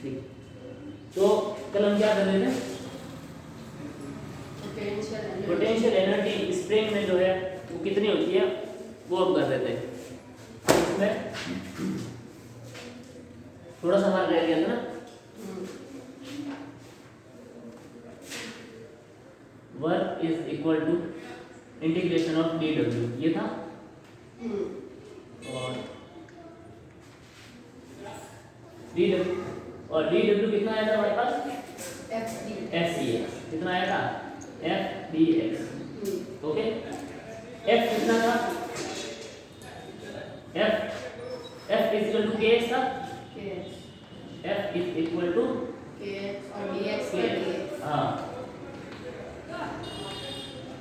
ठीक, तो कल हम क्या कर रहे थे? पोटेंशियल एनर्जी स्प्रिंग में जो है वो कितनी होती है वो हम कर रहे थे। इसमें थोड़ा सा हमारा रह गया था ना, work is equal to integration of D W, ये था। और डी डब्ल्यू कितना आया था हमारे पास? एफ सी एक्स कितना आया था? F D x. Okay, F कितना था? एफ इज इक्वल टू के एक्स था। एफ इज इक्वल टू के एक्स और डी एक्स का डी एक्स। हाँ,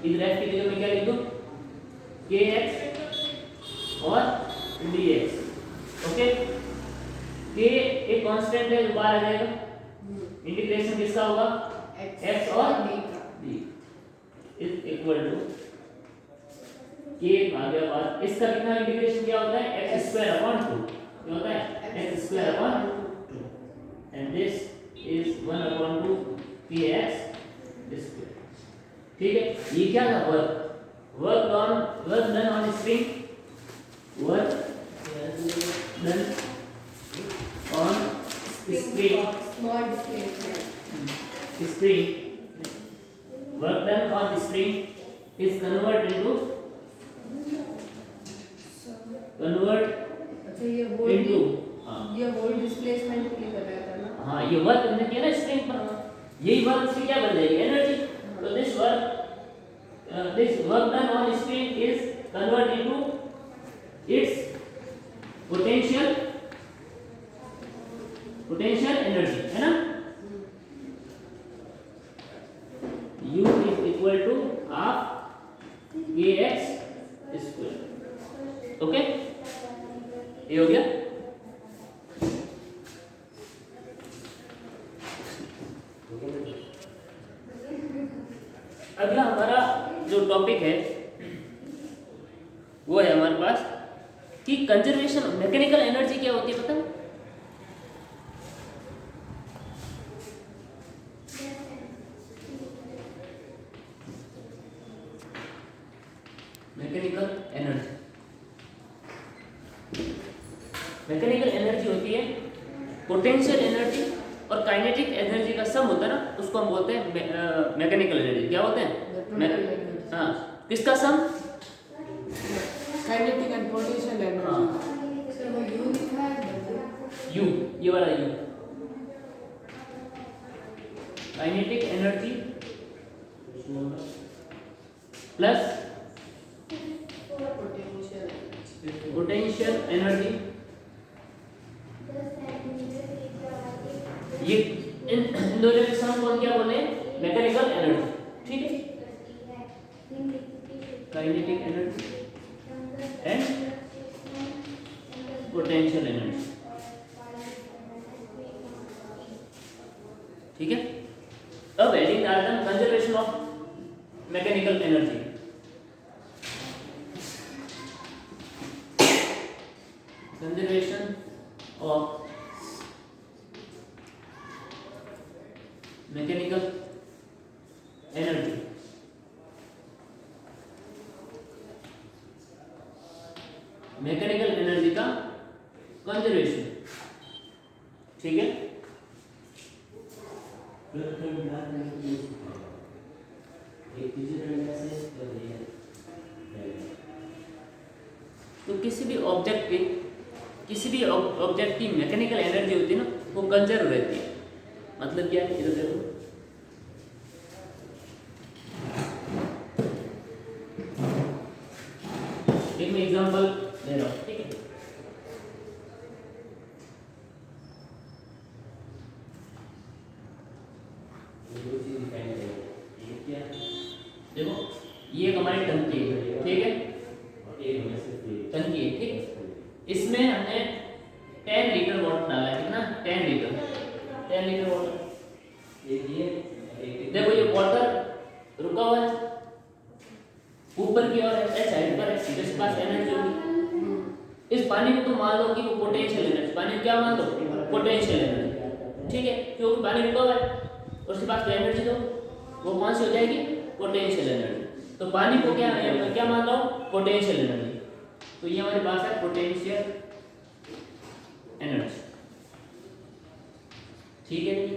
इधर एफ की जगह मैं क्या लिख दूं? के एक्स और डी एक्स। ओके, के एक कांस्टेंट है जो बाहर आ जाएगा, इंटीग्रेशन किसका होगा? एक्स और डी इज इक्वल टू के आ गया बाद, इसका कितना इंटीग्रेशन क्या होता है? एक्स स्क्वायर अपॉन 2, क्या होता है? X square upon 2, and this is 1 upon 2 के एक्स स्क्वायर। ठीक है, ये क्या था? Work done on spring, work done on small displacement. spring, work done on spring is convert into अच्छा ये वोल्ट डिस्प्लेसमेंट के लिए कर रहा था ना? हाँ, ये वर्क हमने किया ना स्प्रिंग पर, यही वर्क इसकी क्या बन जाएगी? एनर्जी। तो this work done on spring is convert into its potential energy, है ना? U is equal to half kx square। Okay, ये हो गया। अगला हमारा जो टॉपिक है वो है हमारे पास कि कंजर्वेशन मैकेनिकल एनर्जी क्या होती है, पता है? मैकेनिकल एनर्जी होती है पोटेंशियल एनर्जी और काइनेटिक एनर्जी का सम होता है ना, उसको हम बोलते हैं मैकेनिकल एनर्जी। क्या होते हैं? हाँ, किसका sum? Kinetic and potential energy. Sir वो यू लिखा है, यू, ये वाला U, kinetic energy plus potential energy. ये इन दोनों के सम को क्या बोले? Mechanical energy. ठीक है, kinetic energy and potential energy. ठीक है, अब हेडिंग डालते हैं conservation of mechanical energy. Conservation of mechanical energy. Mechanical energy का कंजर्वेशन। ठीक है, तो किसी भी ऑब्जेक्ट की मैकेनिकल एनर्जी होती है ना, वो कंजर्व रहती है। मतलब क्या है? इधर देखो, एक मैं एग्जांपल दे रहा हूँ। ठीक है, देखो ये एक हमारी टंकी है। ठीक है, टंकी है। ठीक है, इसमें हमने 10 लीटर वाटर डाला है। कितना? 10 लीटर वाटर। देखो ये वाटर रुका हुआ है, ऊपर की ओर है, साइड पर है, जिसके पास एनर्जी होगी। इस पानी में तो मान लो कि वो पोटेंशियल एनर्जी, पानी में क्या मान लो? Potential energy. ठीक है, क्योंकि पानी रुका हुआ है और उसके पास एनर्जी दो, वो कौन सी हो जाएगी? Potential energy. तो पानी को क्या मान लो? Potential energy. तो ये हमारे पास है पोटेंशियल एनर्जी, ठीक है जी।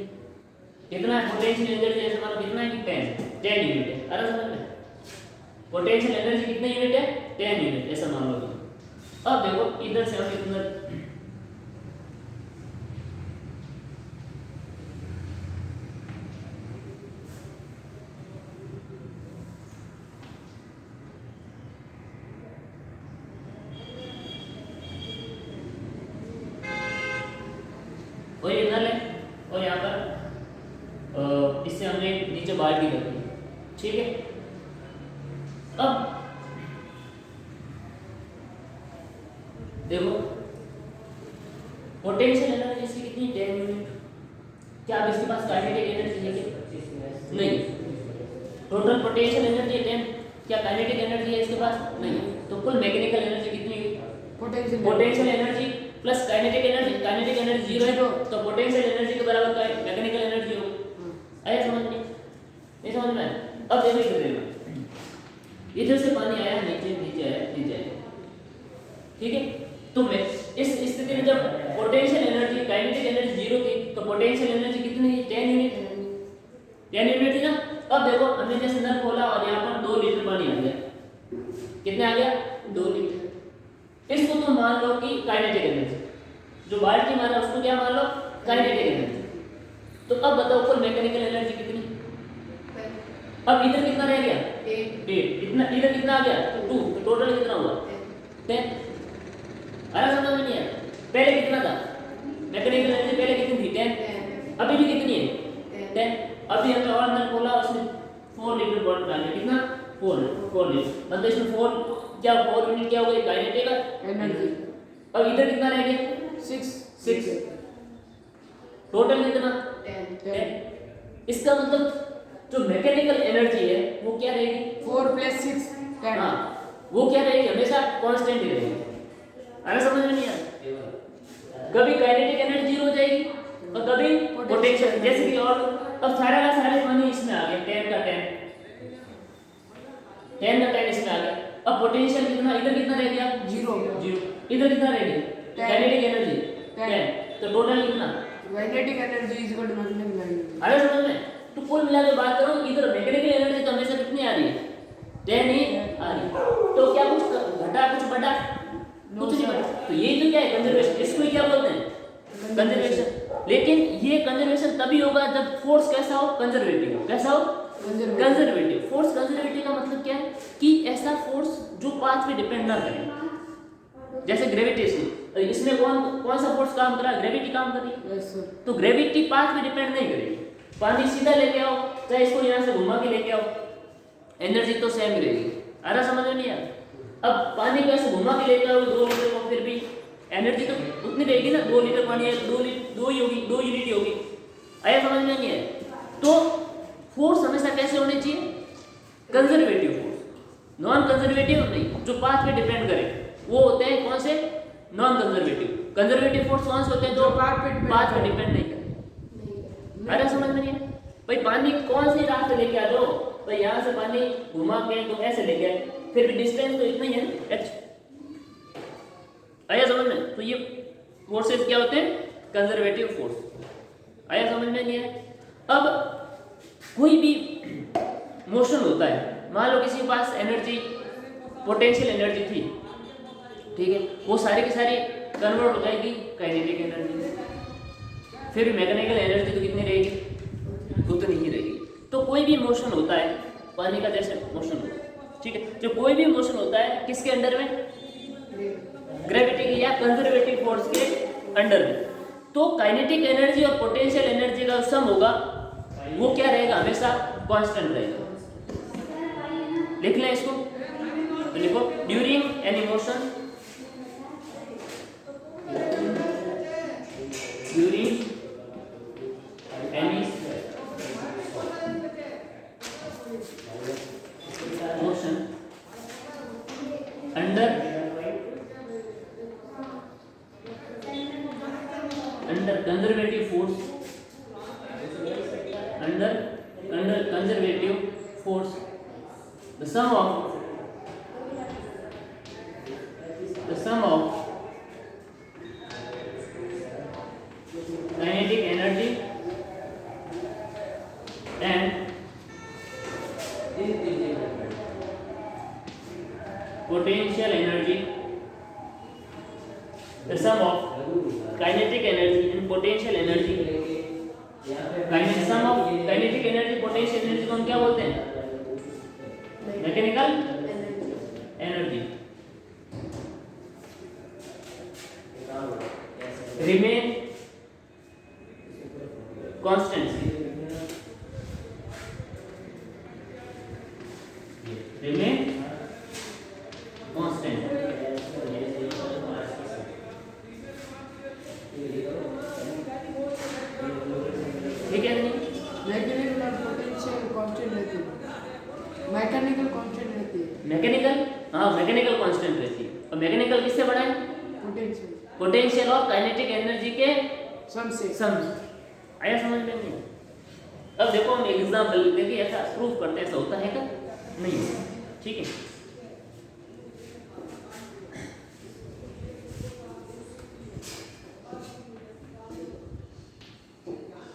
कितना है पोटेंशियल एनर्जी? ऐसे मानो कितना है कि 10 यूनिट है। अरे समझ में, पोटेंशियल एनर्जी कितने यूनिट है? 10 यूनिट, ऐसा मान लो। अब देखो इधर से हम कितना, और ये नल है और यहाँ पर इससे हमने नीचे बाल्टी कर दी, ठीक है। अब देखो पोटेंशियल एनर्जी इसकी कितनी? 10 यूनिट। क्या अब इसके पास काइनेटिक एनर्जी है क्या? नहीं। टोटल पोटेंशियल एनर्जी 10, क्या काइनेटिक एनर्जी है इसके पास? नहीं। तो कुल मैकेनिकल एनर्जी कितनी हुई? Potential energy plus kinetic energy. Kinetic energy 0 है तो पोटेंशियल एनर्जी के बराबर का मैकेनिकल एनर्जी हो। आया समझ में? नहीं समझ में? अब देखो इधर से पानी आया नीचे, नीचे आया, नीचे आया, ठीक है। तो मैं इस स्थिति में जब पोटेंशियल एनर्जी, काइनेटिक एनर्जी 0 थी तो पोटेंशियल एनर्जी कितनी थी? 10 यूनिट। 10 यूनिट थी ना। अब देखो हमने जैसे नल खोला और यहाँ पर 2 लीटर पानी आ गया। कितने आ गया? 2 लीटर। इसको तुम मान लो कि काइनेटिक एनर्जी, जो बाल्टी मारा उसको क्या मान लो? Kinetic energy. तो अब बताओ कुल मैकेनिकल एनर्जी कितनी? अब इधर कितना रह गया? 8। इतना इधर कितना आ गया? 2। तो टोटल कितना हुआ? 10। अरे समझ में नहीं आया? पहले कितना था मैकेनिकल एनर्जी? पहले कितनी थी? 10। अभी भी कितनी है? 10। अभी हमने और नल खोला, उसमें 4 लीटर वाटर डाल दिया। कितना? 4 लीटर। मतलब इसमें 4 यूनिट क्या हो गई? Kinetic energy. अब इधर कितना रह गया? 6। टोटल कितना? 10। इसका मतलब जो मैकेनिकल एनर्जी है वो क्या रहेगी? 4 + 6 10। हाँ, वो क्या रहेगी? हमेशा कांस्टेंट ही रहेगी। अरे समझ में नहीं आया? कभी काइनेटिक एनर्जी 0 हो जाएगी और कभी पोटेंशियल। जैसे कि और अब सारा का सारे पानी इसमें आ गया, 10 का 10 इसमें आ गया। अब पोटेंशियल कितना? इधर कितना रह गया? 0। इधर कितना रह गया? Kinetic energy 10। तो टोटल कितना? Kinetic energy = mechanical energy. अरे समझ में? तो कुल मिला के बात करो, इधर मैकेनिकल एनर्जी तो हमेशा कितनी आ रही है? 10 ही आ रही है। तो क्या कुछ घटा, कुछ बढ़ा? कुछ नहीं बढ़ा। तो यही तो क्या है? कंजर्वेशन। इसको ही क्या बोलते हैं? कंजर्वेशन। लेकिन ये कंजर्वेशन तभी होगा जब फोर्स कैसा हो? कंजर्वेटिव हो। कैसा हो? कंजर्वेटिव। फोर्स कंजर्वेटिव का मतलब क्या है? कि ऐसा फोर्स जो पाथ पे डिपेंड ना करे। जैसे ग्रेविटेशन, इसमें कौन सा फोर्स काम कर रहा है? ग्रेविटी काम कर रही है। Yes sir. तो ग्रेविटी पाथ पे डिपेंड नहीं करेगी। पानी सीधा लेके आओ, चाहे इसको यहाँ से घुमा के लेके आओ, एनर्जी तो सेम रहेगी। अरे समझ में नहीं आया? अब पानी को ऐसे घुमा के लेके आओ 2 लीटर को, फिर भी एनर्जी तो उतनी रहेगी ना। 2 लीटर पानी है, 2 यूनिट होगी। आया समझ में नहीं आया? तो फोर्स हमेशा कैसे होने चाहिए? Conservative force. नॉन कंजर्वेटिव नहीं, जो पाथ पे डिपेंड करे वो होते हैं कौन से? Non conservative. कंजर्वेटिव फोर्स कौन से होते हैं? जो पाथ पे डिपेंड नहीं करे। अरे समझ में नहीं है? भाई पानी कौन सी रास्ते लेके आ जाओ, भाई यहाँ से पानी घुमा के तो ऐसे लेके आए, फिर भी डिस्टेंस तो इतना ही है ना, h। आया समझ में? तो ये फोर्सेस क्या होते हैं? Conservative force. आया समझ में नहीं है? अब कोई भी मोशन होता है, मान लो किसी के पास एनर्जी, पोटेंशियल एनर्जी थी, ठीक है, वो सारी की सारी कन्वर्ट हो जाएगी काइनेटिक एनर्जी में। फिर मैकेनिकल एनर्जी तो कितनी रहेगी? उतनी ही रहेगी। तो कोई भी मोशन होता है, पानी का जैसे मोशन होता है, ठीक है, जो कोई भी मोशन होता है किसके अंडर में? ग्रेविटी के या कंजर्वेटिव फोर्स के अंडर में। तो काइनेटिक एनर्जी और पोटेंशियल एनर्जी का सम होगा, वो क्या रहेगा? हमेशा कांस्टेंट रहेगा। लिख लें इसको, तो लिखो during any motion, during any motion under conservative force under conservative force, the sum of kinetic energy and potential energy, the sum of kinetic energy and potential energy, sum of kinetic energy potential energy को हम क्या बोलते हैं? Mechanical energy remain constant, remain constant. ठीक है नहीं? Mechanical और potential constant रहती है, मैकेनिकल कांस्टेंट रहती है, मैकेनिकल, हाँ मैकेनिकल कांस्टेंट रहती है। और मैकेनिकल किससे बड़ा है? पोटेंशियल पोटेंशियल और काइनेटिक एनर्जी के सम से। आया समझ में? नहीं? अब देखो हम एग्जांपल लेते कि ऐसा प्रूफ करते हैं, ऐसा होता है क्या? नहीं। ठीक है,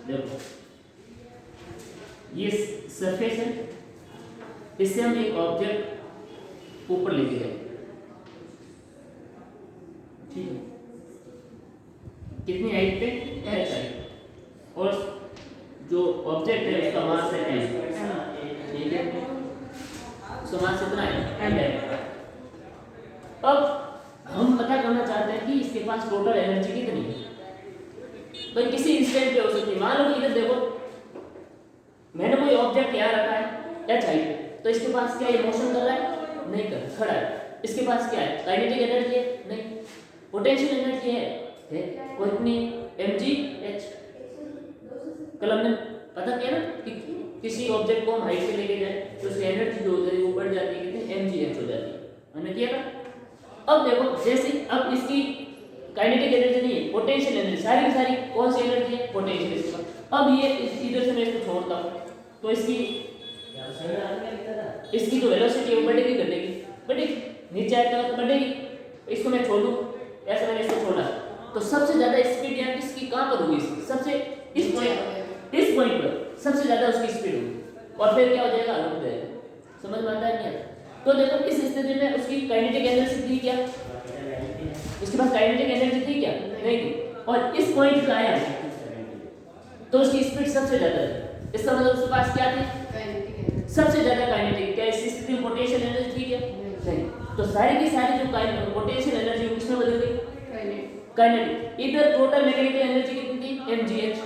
देखो ये सरफेस है, इससे हम एक ऑब्जेक्ट ऊपर लेके गए, ठीक है, कितनी हाइट पे? h हाइट, और जो ऑब्जेक्ट है उसका मास है m, ठीक है, उसका मास कितना है? m है। अब हम पता करना चाहते हैं कि इसके पास टोटल एनर्जी कितनी है। तो किसी इंस्टेंट पे हो सकती है, मान लो कि इधर देखो मैंने कोई ऑब्जेक्ट यहाँ रखा है h हाइट पे, तो इसके पास क्या ये मोशन कर रहा है? नहीं कर, खड़ा है। इसके पास क्या है? काइनेटिक एनर्जी है? नहीं। पोटेंशियल एनर्जी है कितनी? mgh। कल हमने पता किया ना कि किसी ऑब्जेक्ट को हम हाइट पे लेके जाए तो उसकी एनर्जी जो होती है वो बढ़ जाती है, कितनी? mgh हो जाती है। हमने किया था। अब देखो जैसे अब इसकी काइनेटिक एनर्जी नहीं है, पोटेंशियल एनर्जी, सारी की सारी कौन सी एनर्जी है? पोटेंशियल। इसके बाद अब ये इधर से मैं इसको छोड़ता हूँ तो इसकी जो वेलोसिटी है वो बढ़ेगी घटेगी? बढ़ेगी। नीचे आएगा तो बढ़ेगी। इसको मैं छोड़ दूं, ऐसा मैंने इसको छोड़ा तो सबसे ज्यादा स्पीड यहाँ किसकी कहाँ पर होगी? इसकी सबसे इस पॉइंट पर सबसे ज्यादा उसकी स्पीड होगी, और फिर क्या हो जाएगा? रुक जाएगा। समझ में आता है नहीं? तो देखो इस स्थिति में उसकी काइनेटिक एनर्जी थी क्या? उसके पास काइनेटिक एनर्जी थी क्या? नहीं थी। और इस पॉइंट पे आया तो उसकी स्पीड सबसे ज्यादा है। इसका मतलब उसके पास क्या थी? सबसे ज्यादा काइनेटिक। क्या इस स्थिति में पोटेंशियल एनर्जी थी क्या? नहीं। तो सारी की सारी जो पोटेंशियल एनर्जी वो किसमें बदल गई? काइनेटिक। इधर टोटल मैकेनिकल एनर्जी कितनी थी? mgh।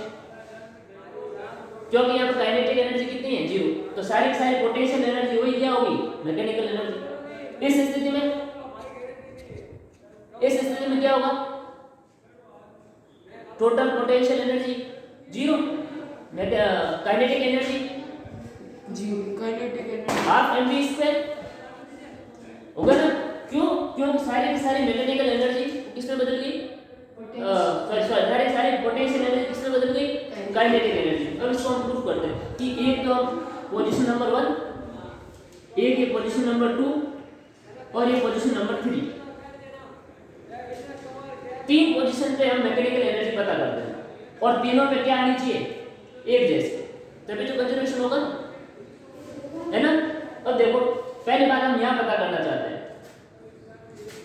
क्योंकि यहाँ पर काइनेटिक एनर्जी कितनी है? 0। तो सारी की सारी पोटेंशियल एनर्जी वही क्या होगी? Mechanical energy. इस स्थिति में क्या होगा? Total potential energy 0, kinetic energy 0, kinetic energy half mv² होगा ना? क्यों? क्योंकि सारी की सारी मैकेनिकल एनर्जी किसमें बदल गई? सारी पोटेंशियल एनर्जी किसमें बदल गई? Kinetic energy. अब इसको हम प्रूफ करते हैं कि एक तो पोजीशन नंबर 1, एक ये पोजीशन नंबर 2 और ये पोजीशन नंबर 3, 3 पोजीशन पे हम मैकेनिकल एनर्जी पता करते हैं और तीनों पे क्या आनी चाहिए? एक जैसे, तभी तो कंजर्वेशन होगा, है ना? अब देखो पहली बात हम यहाँ पता करना चाहते हैं,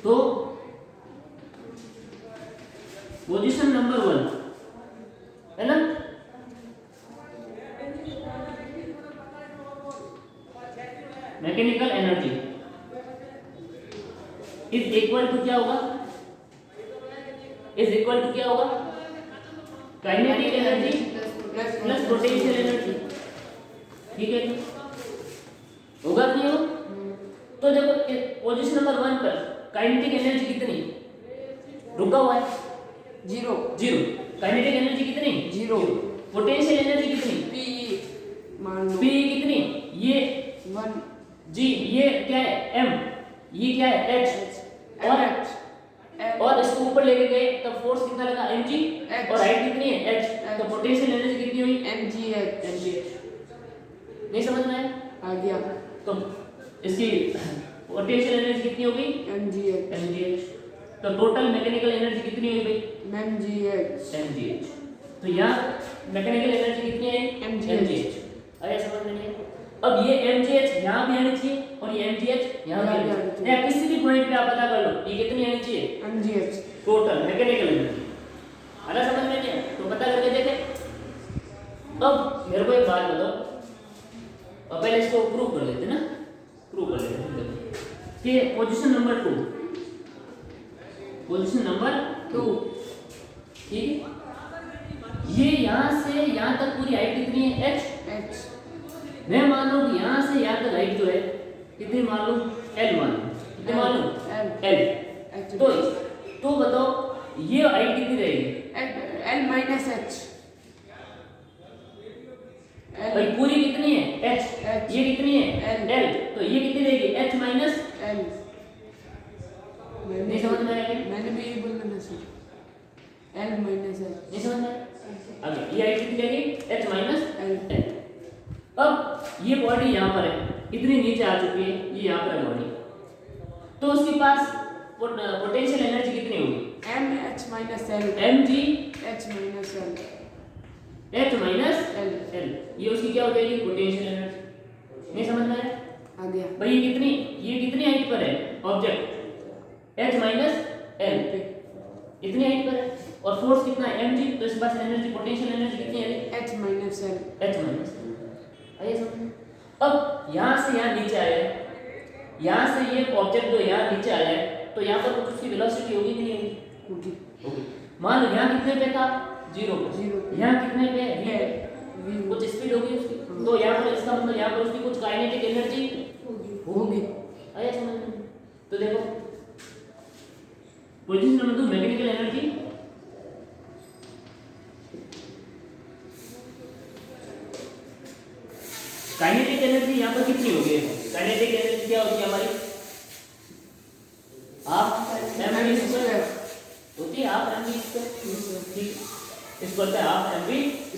तो पोजीशन नंबर 1 है ना, mechanical energy is equal to क्या होगा? इज इक्वल टू क्या होगा? Kinetic energy plus potential energy. ठीक है, होगा कि नहीं होगा? तो देखो पोजीशन नंबर 1 पर काइनेटिक एनर्जी कितनी? रुका हुआ है 0। काइनेटिक एनर्जी कितनी? 0। पोटेंशियल एनर्जी कितनी? P मान लो P कितनी? ये 1 G, ये क्या है? M, ये क्या है? H, और इसको ऊपर लेके गए तब फोर्स कितना लगा? mg। H. और हाइट कितनी है h, तो H. पोटेंशियल एनर्जी कितनी हुई mgh mgh। नहीं समझ में आया? आ गया तो इसकी पोटेंशियल एनर्जी कितनी होगी mgh mgh। तो टोटल मैकेनिकल एनर्जी कितनी हुई भाई mgh mgh। तो यहाँ मैकेनिकल एनर्जी कितनी है mgh। आया समझ में नहीं? अब ये mgh यहाँ भी आनी चाहिए और ये mgh यहाँ भी आनी चाहिए। या किसी भी पॉइंट पे आप पता कर लो ये कितनी आनी चाहिए mgh टोटल मैकेनिकल एनर्जी। आना समझ में नहीं है तो पता करके देखे। अब मेरे को एक बात बताओ, अब पहले इसको प्रूव कर लेते ना, प्रूव कर लेते हैं कि पोजीशन नंबर 2, पोजीशन नंबर 2 ठीक है, ये यहाँ से यहाँ तक पूरी हाइट कितनी है h। मैं मान लूँ कि यहाँ से यहाँ तक हाइट जो है कितनी मान लूँ l मान लूँ, कितनी मान लूँ l। तो बताओ ये हाइट कितनी रहेगी l minus h भाई पूरी कितनी है h, ये कितनी है l, तो ये कितनी रहेगी h माइनस l। नहीं समझ में आया? मैंने भी यही बोला ना सर, l minus h नहीं समझ में आया? आगे ये हाइट कितनी रहेगी h माइनस l। अब ये बॉडी यहाँ पर है, इतनी नीचे आ चुकी है, ये यहाँ पर है बॉडी, तो उसके पास पोटेंशियल एनर्जी कितनी होगी m h minus l mg h minus l h minus l। l, ये उसकी क्या हो जाएगी पोटेंशियल एनर्जी। नहीं समझ में आया? आ गया भाई ये कितनी हाइट पर है ऑब्जेक्ट h माइनस l, इतनी हाइट पर है और फोर्स कितना है mg, तो इसके पास एनर्जी पोटेंशियल एनर्जी कितनी है h minus l h minus. आइए समझ। अब यहाँ से यहाँ नीचे आया है, यहाँ से ये ऑब्जेक्ट जो यहाँ नीचे आया है, तो यहाँ पर कुछ उसकी वेलोसिटी होगी कि नहीं होगी? होगी। मान लो यहाँ कितने पे था 0 0 यहाँ कितने पे v पे, v कुछ स्पीड होगी उसकी, तो यहाँ पर इसका मतलब यहाँ पर उसकी कुछ काइनेटिक एनर्जी होगी। आया समझ में? तो देखो position number 2 mechanical energy, kinetic energy यहाँ पर कितनी होगी? काइनेटिक एनर्जी क्या होती है हमारी हाफ mv स्क्वायर होती है, हाफ mv स्क्वायर ठीक, इसको बोलते हैं हाफ mv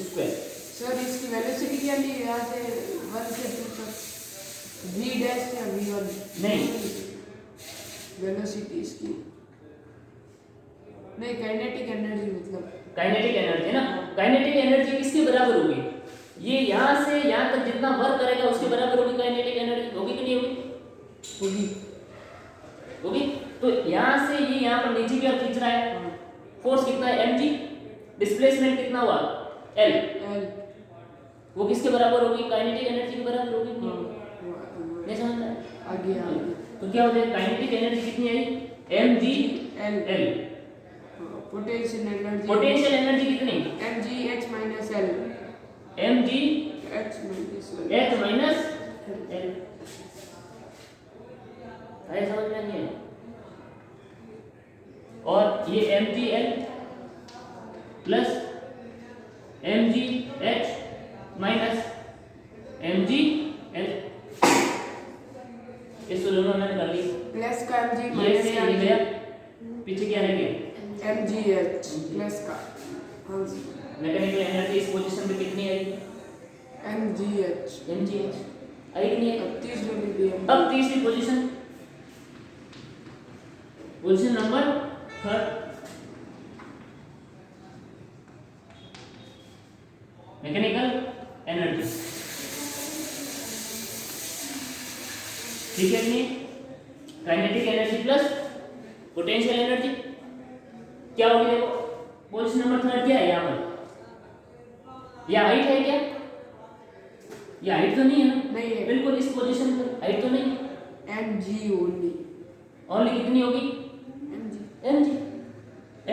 स्क्वायर। सर इसकी वेलोसिटी क्या ली यहाँ से 1 से 2 तक v डैश या v1? नहीं वेलोसिटी इसकी नहीं, काइनेटिक एनर्जी मतलब काइनेटिक एनर्जी ना, काइनेटिक एनर्जी किसके बराबर होगी? ये यहाँ से यहाँ तक जितना वर्क करेगा उसके बराबर होगी काइनेटिक एनर्जी, होगी कि नहीं होगी? होगी। होगी। तो यहाँ से ये यहाँ पर नीचे की ओर खींच रहा है, फोर्स कितना है mg, डिस्प्लेसमेंट कितना हुआ l, l वो किसके बराबर होगी? काइनेटिक एनर्जी के बराबर होगी कि नहीं? नहीं समझ में आ गया। तो क्या हो जाएगा? काइनेटिक एनर्जी कितनी आई mg l l, potential energy कितनी mg h minus l mg h minus l h minus l। आया समझ में नहीं है? और ये mg l plus mg h minus mg l, इसको दोनों मैंने कर ली, प्लस का mg ये माइनस से का ये गया, पीछे क्या रह गया mg h प्लस का हाँ मैकेनिकल एनर्जी इस पोजीशन पे कितनी आई mg h mg h आई कि नहीं? अब तीसरी में भी अब तीसरी position, position number 3 mechanical energy ठीक है नहीं? Kinetic energy plus potential energy क्या होगी? देखो पोजीशन नंबर 3 क्या है यहाँ पर? यह हाइट है क्या? ये हाइट तो नहीं है ना? नहीं है। बिल्कुल इस पोजीशन पर हाइट तो नहीं है, mg ओनली ओनली कितनी होगी mg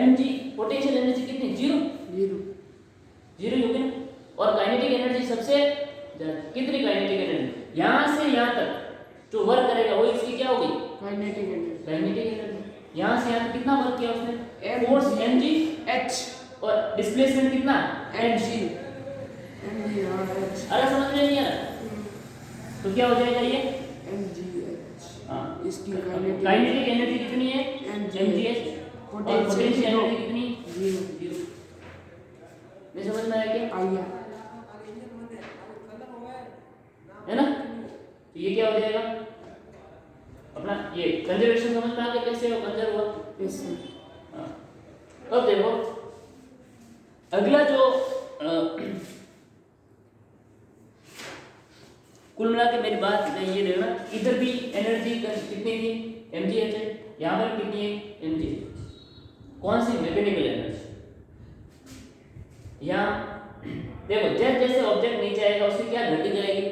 mg पोटेंशियल एनर्जी कितनी 0 0 होगी ना। और काइनेटिक एनर्जी सबसे ज्यादा, कितनी काइनेटिक एनर्जी? यहाँ से यहाँ तक जो वर्क करेगा वो इसकी क्या होगी काइनेटिक एनर्जी काइनेटिक एनर्जी। यहाँ से यहाँ तक कितना वर्क किया उसने? mg फोर्स mg h और डिस्प्लेसमेंट कितना mg हाँ h अरे समझ में नहीं आ रहा? तो क्या हो जाएगा ये mg h हाँ इसकी काइनेटिक एनर्जी कितनी है mg mgh और पोटेंशियल एनर्जी कितनी 0 0। आया है ना। तो ये क्या हो जाएगा अपना, ये कंजर्वेशन समझ में आ गया कैसे वो कंजर्व हुआ। Yes sir. हाँ। अब देखो अगला जो कुल मिला के मेरी बात ये देखना, इधर भी एनर्जी कितनी थी mgh है, यहाँ पर कितनी है mgh। कौन सी मैकेनिकल एनर्जी। यहाँ देखो जैसे जैसे ऑब्जेक्ट नीचे आएगा उसकी क्या घटती जाएगी,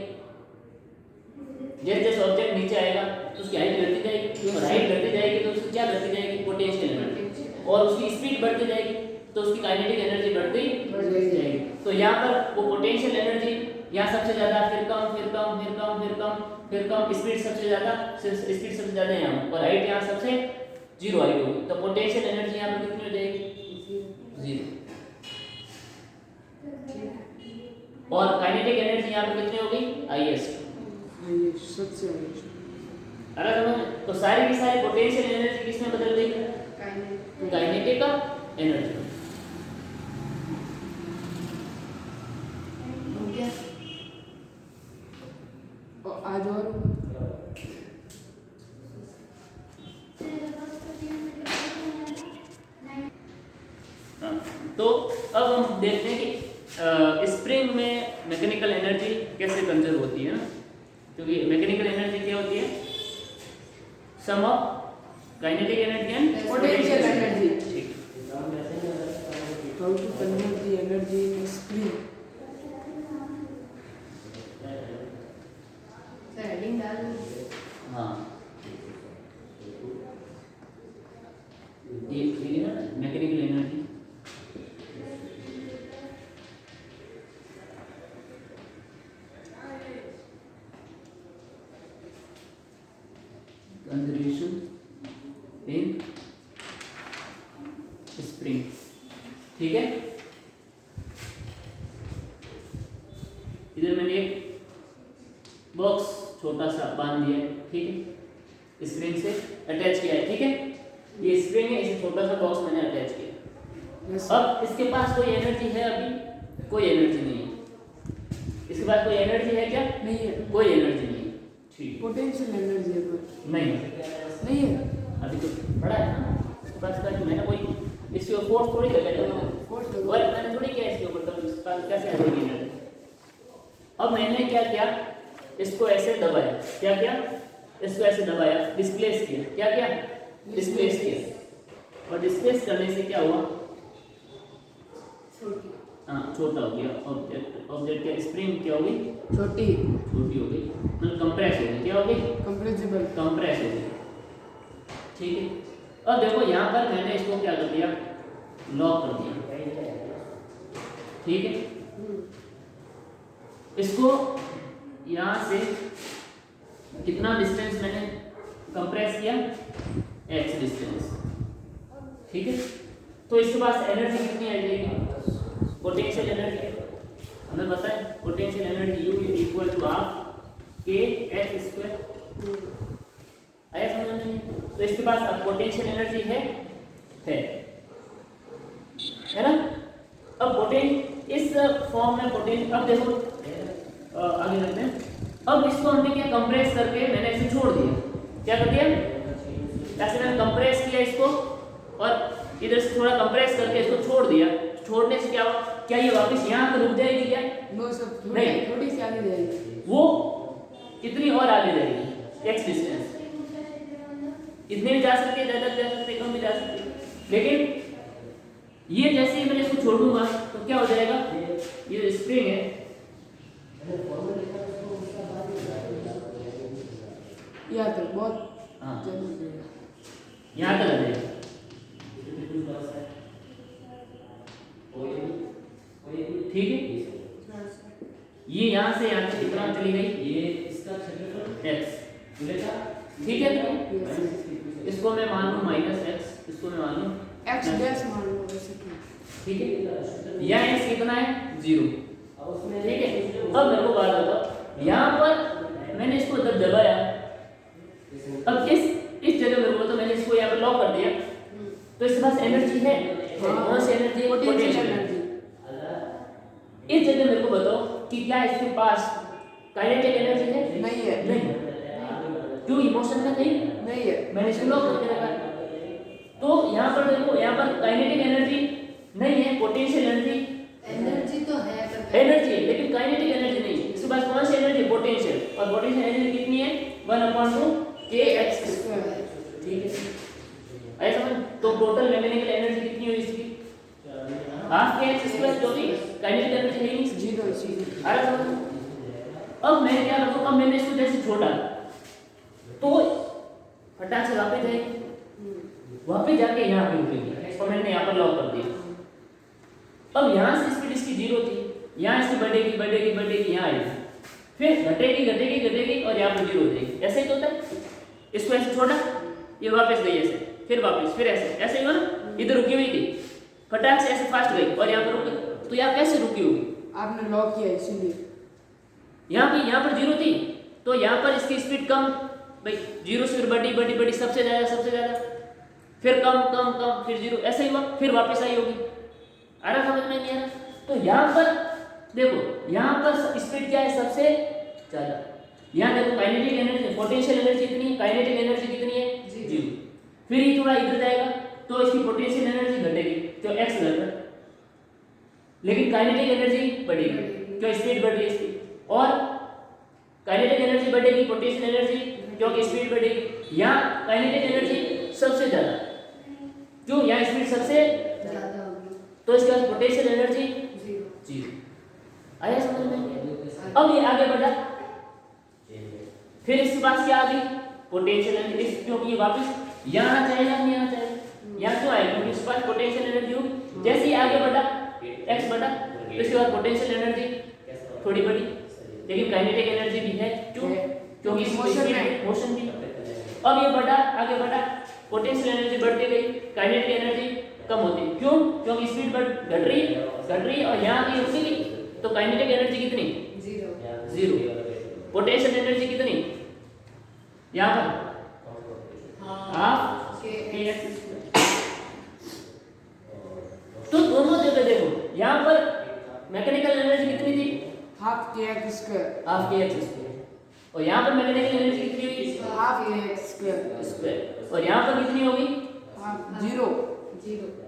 जैसे जैसे ऑब्जेक्ट नीचे आएगा तो उसकी हाइट घटती जाएगी, और हाइट घटती जाएगी तो उसकी क्या घटती जाएगी पोटेंशियल एनर्जी, और उसकी स्पीड बढ़ती जाएगी तो उसकी काइनेटिक एनर्जी बढ़ती जाएगी। तो यहाँ पर वो पोटेंशियल एनर्जी यहाँ सबसे ज्यादा, फिर कम फिर कम फिर कम फिर कम फिर कम, स्पीड सबसे ज्यादा, स्पीड सबसे ज्यादा यहाँ, और हाइट यहाँ सबसे जीरो हाइट होगी। तो पोटेंशियल एनर्जी यहाँ पर कितनी हो जाएगी जीरो, और काइनेटिक एनर्जी यहाँ पर कितनी होगी आईएस। सबसे अरे तो सारी की सारी पोटेंशियल एनर्जी किसमें बदल गई, काइनेटिक एनर्जी। आज और तो अब हम देखते हैं कि स्प्रिंग में मैकेनिकल एनर्जी कैसे कंजर्व होती है ना। क्योंकि मैकेनिकल एनर्जी क्या होती है, sum of kinetic energy and potential energy. ठीक, how to convert the energy in spring. हाँ ये ना mechanical energy, conservation in spring. ठीक है, इधर मैंने एक बॉक्स छोटा सा बांध दिया है, ठीक है, स्प्रिंग से अटैच किया है। ठीक है, ये स्प्रिंग है, इसे छोटा सा बॉक्स मैंने अटैच किया। अब इसके पास कोई एनर्जी है, अभी कोई एनर्जी नहीं है। इसके पास कोई एनर्जी है क्या, नहीं है, कोई एनर्जी नहीं है। ठीक, पोटेंशियल एनर्जी है पर नहीं नहीं है, अभी तो बड़ा है ना इसके पास का, मैंने कोई इसके ऊपर फोर्स थोड़ी लगाया, और मैंने थोड़ी किया इसके ऊपर, तो इसके पास कैसे आ जाएगी एनर्जी। अब मैंने क्या किया, इसको ऐसे दबाया, क्या किया, इसको ऐसे दबाया, डिस्प्लेस किया, क्या किया, डिस्प्लेस किया, और डिस्प्लेस करने से क्या हुआ, हाँ छोटा हो गया ऑब्जेक्ट। ऑब्जेक्ट क्या, स्प्रिंग क्या हो गई, छोटी छोटी हो गई, मतलब कंप्रेस हो गई, क्या हो गई, कंप्रेसिबल, कंप्रेस हो गई। ठीक है, अब देखो यहाँ पर मैंने इसको क्या कर दिया, लॉक कर दिया। ठीक है, इसको यहाँ से कितना डिस्टेंस मैंने कंप्रेस किया, x डिस्टेंस। ठीक है, तो इसके पास एनर्जी कितनी आ जाएगी, पोटेंशियल एनर्जी हमें पता है, potential energy U equal to half k h square. आया समझ में। तो इसके पास अब पोटेंशियल एनर्जी है ना। अब इस फॉर्म में पोटेंशियल, अब देखो आगे चलते हैं। अब इसको हमने क्या, कंप्रेस करके मैंने इसे छोड़ दिया, क्या कर दिया, ऐसे मैंने कंप्रेस किया इसको, और इधर से थोड़ा कंप्रेस करके इसको छोड़ दिया। छोड़ने से क्या हुआ, क्या ये वापस यहाँ पर रुक जाएगी क्या, नो सब नहीं, थोड़ी सी आगे जाएगी, वो इतनी और आगे जाएगी, x डिस्टेंस इतनी भी जा सकती है, ज्यादा जा सकती है, कम भी जा सकती है। लेकिन ये जैसे ही मैं इसको छोड़ दूंगा तो क्या हो जाएगा, ये स्प्रिंग है, यहाँ तक बहुत हाँ जल्दी यहाँ तक आ जाएगा। ठीक है, ये यहाँ से यहाँ तक कितना चली गई, ये इसका क्षेत्रफल x। ठीक है, इसको मैं मान लूँ -x, इसको मैं मान लूँ x डैश मान लो वैसे कि ठीक है, यहाँ x कितना है 0। ठीक है, अब मेरे को बात बताओ, यहाँ पर मैंने इसको जब दबाया, अब इस जगह मेरे को तो मैंने इसको यहाँ पर लॉक कर दिया, तो इसके पास एनर्जी है, कौन सी एनर्जी है, पोटेंशियल एनर्जी। इस जगह मेरे को बताओ कि क्या इसके पास काइनेटिक एनर्जी है? नहीं है। नहीं। क्यों? इमोशन में नहीं नहीं है। मैंने इसको लॉक करके रखा है। तो यहाँ पर देखो, यहाँ पर काइनेटिक एनर्जी नहीं है, पोटेंशियल एनर्जी एनर्जी तो है पर एनर्जी है, लेकिन काइनेटिक एनर्जी नहीं है। इसके पास कौन सी एनर्जी? पोटेंशियल। और पोटेंशियल एनर्जी कितनी है? 1/2 kx²। ठीक है, ऐसा समझ। तो टोटल मैकेनिकल एनर्जी कितनी हुई इसकी? हाफ kx², जो कि काइनेटिक एनर्जी है नहीं। 0 अरे समझ। अब मैं क्या करूँ? अब मैंने इसको जैसे छोड़ा तो फटाक से वापस जाएगी, वापस जाके यहाँ पे रुकेगी। इसको मैंने यहाँ पर लॉक कर दिया। अब यहाँ से स्पीड इसकी 0 थी, यहाँ इसकी बढ़ेगी बढ़ेगी बढ़ेगी, यहाँ आएगी, फिर घटेगी घटेगी घटेगी और यहाँ पर 0 हो जाएगी। ऐसे ही तो होता है। इसको ऐसे छोड़ा, ये वापस गई ऐसे, फिर वापस, फिर ऐसे, ऐसे ही हुआ ना। इधर रुकी हुई थी, फटाक से ऐसे फास्ट गई और यहाँ पर रुक गई। तो यहाँ कैसे रुकी होगी? आपने लॉक किया इसीलिए। यहाँ पर 0 थी, तो यहाँ पर इसकी स्पीड कम, भाई 0 से फिर बढ़ी बढ़ी बढ़ी, सबसे ज्यादा, फिर कम कम कम, फिर 0, ऐसे ही हुआ, फिर वापस आई होगी। आ रहा समझ में? नहीं आ रहा? तो यहाँ पर देखो, यहाँ पर स्पीड क्या है? सबसे ज्यादा। यहाँ देखो काइनेटिक एनर्जी, पोटेंशियल एनर्जी कितनी है? काइनेटिक एनर्जी कितनी है? 0। फिर ये थोड़ा इधर जाएगा तो इसकी पोटेंशियल एनर्जी घटेगी, तो x घटेगा, लेकिन काइनेटिक एनर्जी बढ़ेगी क्यों? स्पीड बढ़ रही है इसकी। और काइनेटिक एनर्जी बढ़ेगी, पोटेंशियल एनर्जी क्योंकि स्पीड बढ़ेगी। यहाँ काइनेटिक एनर्जी सबसे ज्यादा, क्यों? यहाँ स्पीड सबसे ज्यादा होगी तो इसके बाद पोटेंशियल एनर्जी 0। आया समझ में? अब ये आगे बढ़ा, फिर इसके पास क्या आ गई? पोटेंशियल एनर्जी, क्योंकि ये वापस यहाँ जाएगा, नहीं यहाँ जाएगा, यहाँ क्यों आएगा? क्योंकि इसके पास पोटेंशियल एनर्जी होगी। जैसे ही आगे बढ़ा, x बढ़ा, तो इसके बाद पोटेंशियल एनर्जी थोड़ी बढ़ी, लेकिन काइनेटिक एनर्जी भी है, क्यों? क्योंकि मोशन भी। अब ये बढ़ा, आगे बढ़ा, पोटेंशियल एनर्जी बढ़ती गई, काइनेटिक एनर्जी कम होती, क्यों? क्योंकि स्पीड घट रही और यहाँ की रुकेगी, तो काइनेटिक एनर्जी कितनी? 0। पोटेंशियल एनर्जी कितनी? यहाँ पर हाफ kx²। तो दोनों जगह देखो, यहाँ पर मैकेनिकल एनर्जी कितनी थी? Half kx²। Half kx²। और यहाँ पर मैकेनिकल एनर्जी कितनी हुई? Half kx²। और यहाँ पर कितनी होगी? 0।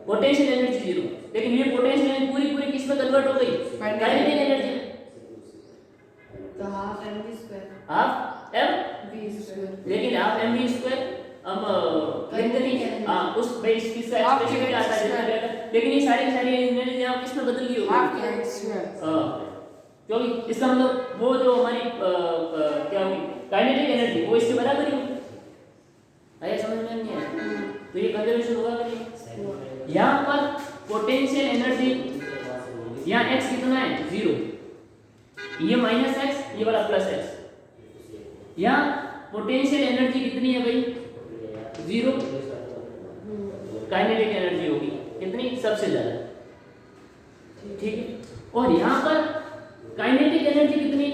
पोटेंशियल एनर्जी 0, लेकिन ये पोटेंशियल एनर्जी पूरी किस में कन्वर्ट हो गई? काइनेटिक एनर्जी में। तो हाफ mv²। हाफ m, लेकिन हाफ mv² हम उस बेस किसका एक्सप्रेशन क्या आता है जितना रहेगा, लेकिन ये सारी एनर्जी यहाँ किस में बदल गई होगी? Half kx²। क्योंकि इसका मतलब वो जो हमारी क्या होगी काइनेटिक एनर्जी, वो इसके बराबर ही होगी। आया समझ में? नहीं आया? तो ये कंजर्वेशन होगा कि नहीं? यहाँ पर पोटेंशियल एनर्जी, यहाँ x कितना है? 0, ये -x, ये वाला +x। यहाँ पोटेंशियल एनर्जी कितनी है भाई? 0। काइनेटिक एनर्जी होगी कितनी? सबसे ज्यादा। ठीक है। और यहाँ पर काइनेटिक एनर्जी कितनी?